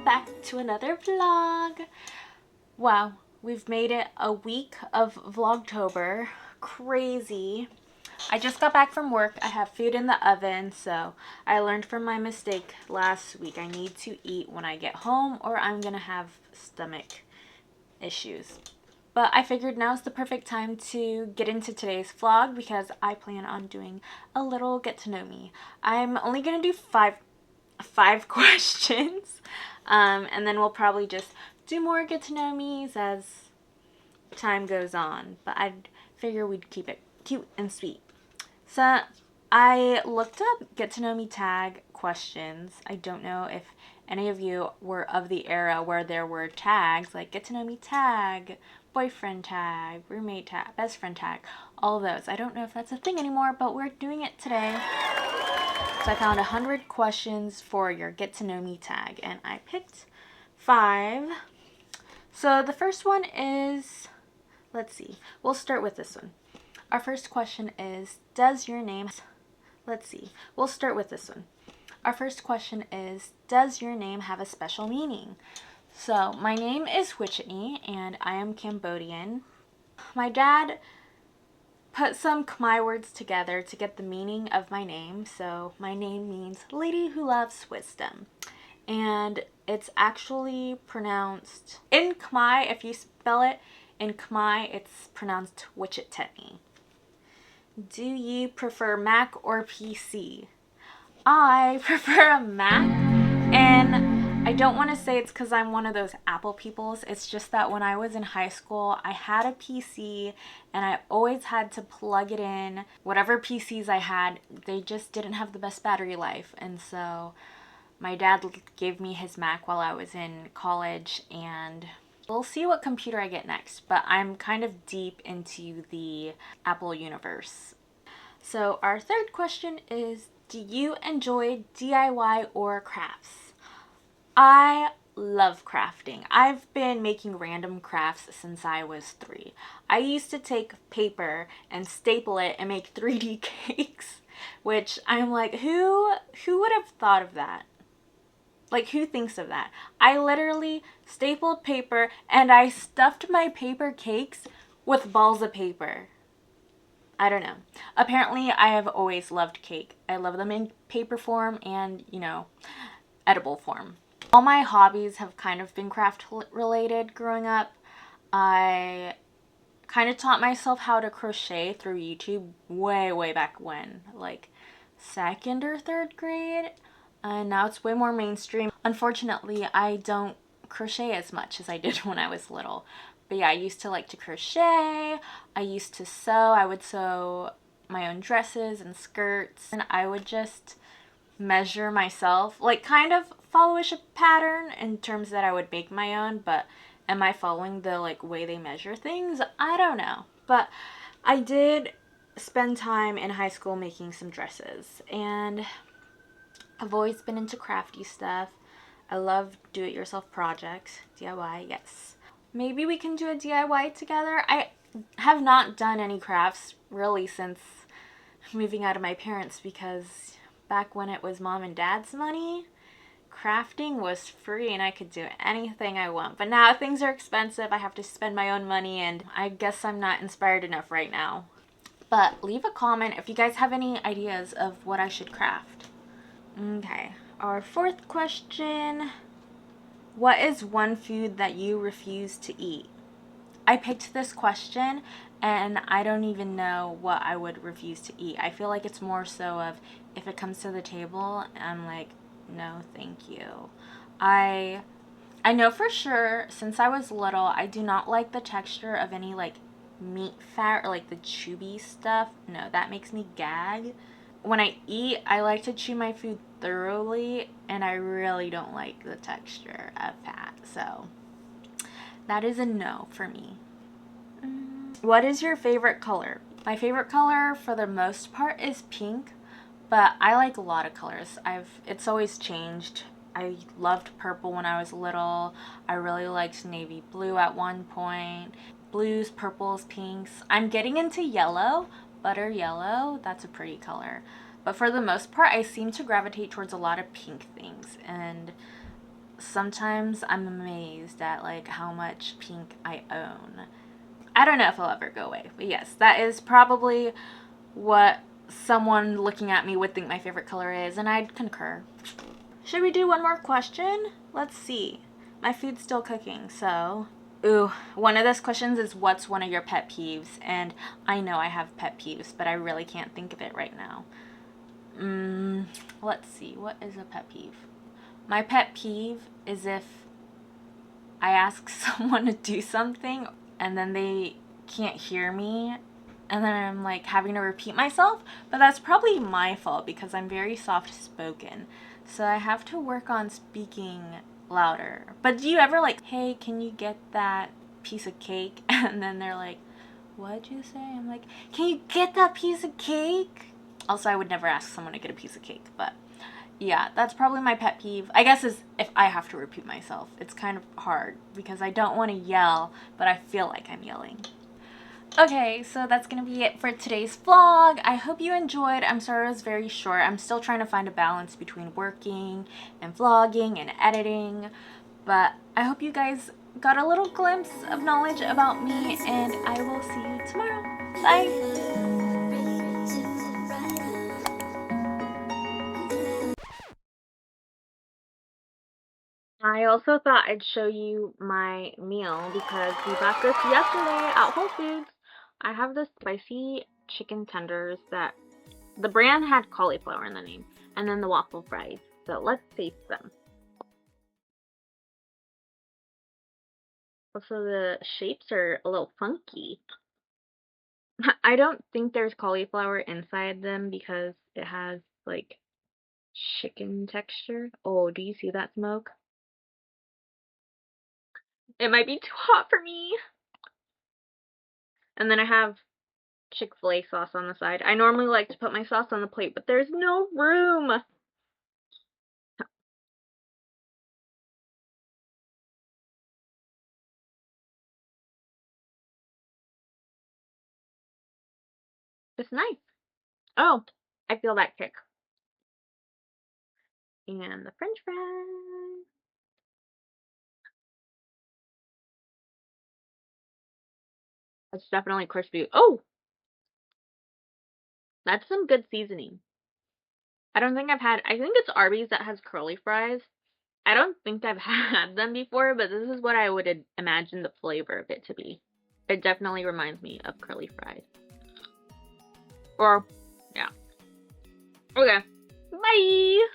back to another vlog. Wow, we've made it a week of Vlogtober. Crazy. I just got back from work. I have food in the oven, so I learned from my mistake last week. I need to eat when I get home or I'm gonna have stomach issues. But I figured now's the perfect time to get into today's vlog because I plan on doing a little get to know me. I'm only gonna do five questions, and then we'll probably just do more get to know me's as time goes on. But I figure we'd keep it cute and sweet. So I looked up get to know me tag questions. I don't know if any of you were of the era where there were tags like get to know me tag, boyfriend tag, roommate tag, best friend tag, all of those. I don't know if that's a thing anymore, but we're doing it today. So I found 100 questions for your get to know me tag and I picked 5. So the first one is, let's see, we'll start with this one. Our first question is, does your name, let's see, we'll start with this one. Our first question is, does your name have a special meaning? So my name is Wichhetney and I am Cambodian. My dad put some Khmer words together to get the meaning of my name. So my name means lady who loves wisdom. And it's actually pronounced in Khmer. If you spell it in Khmer, it's pronounced Wichetenny. Do you prefer Mac or PC? I prefer a Mac, and I don't want to say it's because I'm one of those Apple peoples. It's just that when I was in high school, I had a PC and I always had to plug it in. Whatever PCs I had, they just didn't have the best battery life, and so my dad gave me his Mac while I was in college, and we'll see what computer I get next, but I'm kind of deep into the Apple universe. So our third question is, do you enjoy DIY or crafts? I love crafting. I've been making random crafts since I was 3. I used to take paper and staple it and make 3D cakes, which I'm like, who would have thought of that? Like, who thinks of that? I literally stapled paper and I stuffed my paper cakes with balls of paper. I don't know. Apparently, I have always loved cake. I love them in paper form and, edible form. All my hobbies have kind of been craft related growing up. I kind of taught myself how to crochet through YouTube way back when, like 2nd or 3rd grade. And now it's way more mainstream. Unfortunately, I don't crochet as much as I did when I was little. But yeah, I used to like to crochet. I used to sew. I would sew my own dresses and skirts. And I would just measure myself. Like, kind of follow-ish a pattern in terms that I would make my own. But am I following the, way they measure things? I don't know. But I did spend time in high school making some dresses. And I've always been into crafty stuff. I love do-it-yourself projects. DIY, yes. Maybe we can do a DIY together. I have not done any crafts really since moving out of my parents because back when it was mom and dad's money, crafting was free and I could do anything I want. But now things are expensive. I have to spend my own money and I guess I'm not inspired enough right now. But leave a comment if you guys have any ideas of what I should craft. Okay, our 4th question. What is one food that you refuse to eat? I picked this question and I don't even know what I would refuse to eat. I feel like it's more so of if it comes to the table, I'm like, no, thank you. I know for sure since I was little, I do not like the texture of any meat fat or the chewy stuff. No, that makes me gag. When I eat, I like to chew my food thoroughly, and I really don't like the texture of fat, so that is a no for me. What is your favorite color? My favorite color, for the most part, is pink, but I like a lot of colors. It's always changed. I loved purple when I was little. I really liked navy blue at one point. Blues, purples, pinks. I'm getting into yellow. Butter yellow, that's a pretty color. But for the most part, I seem to gravitate towards a lot of pink things. And sometimes I'm amazed at like how much pink I own. I don't know if it'll ever go away, but yes, that is probably what someone looking at me would think my favorite color is, and I'd concur. Should we do one more question? Let's see. My food's still cooking, so. Ooh, one of those questions is what's one of your pet peeves? And I know I have pet peeves, but I really can't think of it right now. Let's see. What is a pet peeve? My pet peeve is if I ask someone to do something and then they can't hear me and then I'm like having to repeat myself, but that's probably my fault because I'm very soft spoken. So I have to work on speaking louder. But do you ever like, hey, can you get that piece of cake? And then they're like, what'd you say? I'm like, can you get that piece of cake? Also, I would never ask someone to get a piece of cake, but yeah, that's probably my pet peeve. I guess is if I have to repeat myself. It's kind of hard because I don't want to yell, but I feel like I'm yelling. Okay, so that's gonna be it for today's vlog. I hope you enjoyed. I'm sorry it was very short. I'm still trying to find a balance between working and vlogging and editing, but I hope you guys got a little glimpse of knowledge about me, and I will see you tomorrow. Bye! I also thought I'd show you my meal because we got this yesterday at Whole Foods. I have the spicy chicken tenders that the brand had cauliflower in the name, and then the waffle fries. So let's taste them. Also, the shapes are a little funky. I don't think there's cauliflower inside them because it has like chicken texture. Oh, do you see that smoke? It might be too hot for me. And then I have Chick-fil-A sauce on the side. I normally like to put my sauce on the plate, but there's no room. It's nice. Oh, I feel that kick. And the French fries. It's definitely crispy. Oh, that's some good seasoning. I don't think I've had, I think it's Arby's that has curly fries. I don't think I've had them before, but this is what I would imagine the flavor of it to be. It definitely reminds me of curly fries. Or, yeah. Okay. Bye!